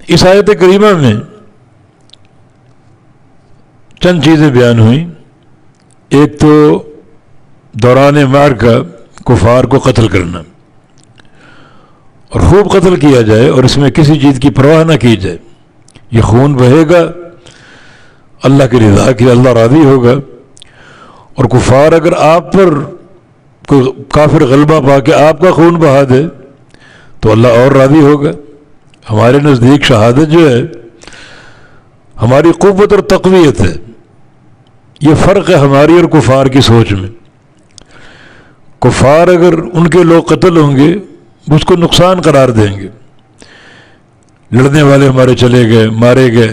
اس آیت کریمہ میں چند چیزیں بیان ہوئیں. ایک تو دوران معرکہ کفار کو قتل کرنا، اور خوب قتل کیا جائے اور اس میں کسی چیز کی پرواہ نہ کی جائے. یہ خون بہے گا اللہ کی رضا کے لیے، اللہ راضی ہوگا. اور کفار اگر آپ پر کوئی کافر غلبہ پا کے آپ کا خون بہا دے تو اللہ اور راضی ہوگا. ہمارے نزدیک شہادت جو ہے ہماری قوت اور تقویت ہے. یہ فرق ہے ہماری اور کفار کی سوچ میں. کفار اگر ان کے لوگ قتل ہوں گے اس کو نقصان قرار دیں گے. لڑنے والے ہمارے چلے گئے، مارے گئے،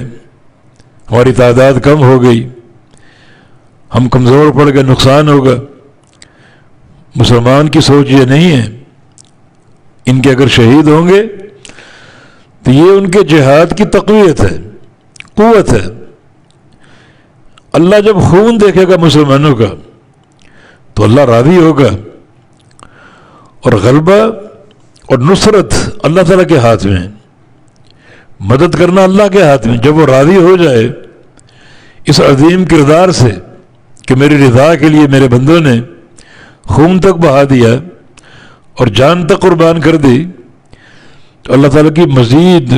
ہماری تعداد کم ہو گئی، ہم کمزور پڑ گئے، نقصان ہوگا. مسلمان کی سوچ یہ نہیں ہے. ان کے اگر شہید ہوں گے تو یہ ان کے جہاد کی تقویت ہے، قوت ہے. اللہ جب خون دیکھے گا مسلمانوں کا تو اللہ راضی ہوگا. اور غلبہ اور نصرت اللہ تعالیٰ کے ہاتھ میں ہے، مدد کرنا اللہ کے ہاتھ میں. جب وہ راضی ہو جائے اس عظیم کردار سے کہ میری رضا کے لیے میرے بندوں نے خون تک بہا دیا اور جان تک قربان کر دی، تو اللہ تعالیٰ کی مزید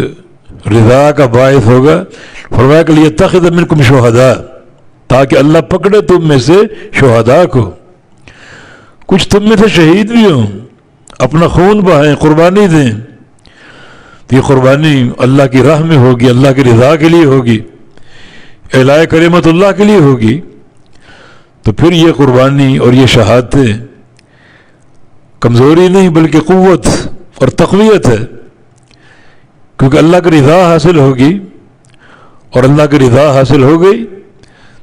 رضا کا باعث ہوگا. فرمایا کہ لیتخذ منکم شہداء، تاکہ اللہ پکڑے تم میں سے شہداء کو. کچھ تم میں سے شہید بھی ہوں، اپنا خون بہائیں، قربانی دیں. تو یہ قربانی اللہ کی راہ میں ہوگی، اللہ کی رضا کے لیے ہوگی، اعلاء کلمت اللہ کے لیے ہوگی. تو پھر یہ قربانی اور یہ شہادتیں کمزوری نہیں بلکہ قوت اور تقویت ہے. کیونکہ اللہ کی رضا حاصل ہوگی، اور اللہ کی رضا حاصل ہو گئی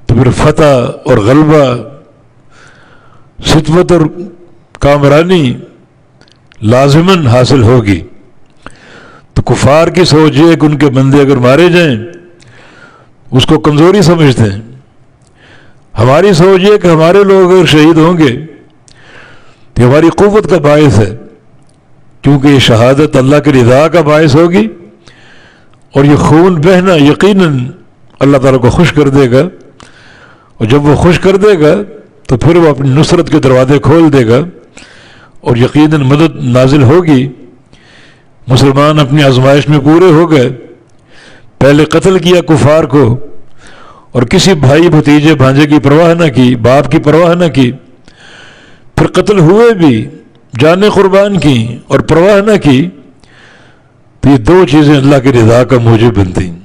تو پھر فتح اور غلبہ، ستوت اور کامرانی لازماً حاصل ہوگی. تو کفار کی سوچ یہ کہ ان کے بندے اگر مارے جائیں اس کو کمزوری سمجھتے ہیں. ہماری سوچ یہ کہ ہمارے لوگ اگر شہید ہوں گے تو ہماری قوت کا باعث ہے، کیونکہ یہ شہادت اللہ کی رضا کا باعث ہوگی. اور یہ خون بہنا یقیناً اللہ تعالیٰ کو خوش کر دے گا، اور جب وہ خوش کر دے گا تو پھر وہ اپنی نصرت کے دروازے کھول دے گا، اور یقیناً مدد نازل ہوگی. مسلمان اپنی آزمائش میں پورے ہو گئے. پہلے قتل کیا کفار کو، اور کسی بھائی بھتیجے بھانجے کی پرواہ نہ کی، باپ کی پرواہ نہ کی. پھر قتل ہوئے بھی، جانیں قربان کی اور پرواہ نہ کی. تو یہ دو چیزیں اللہ کی رضا کا موجب بنتی ہیں.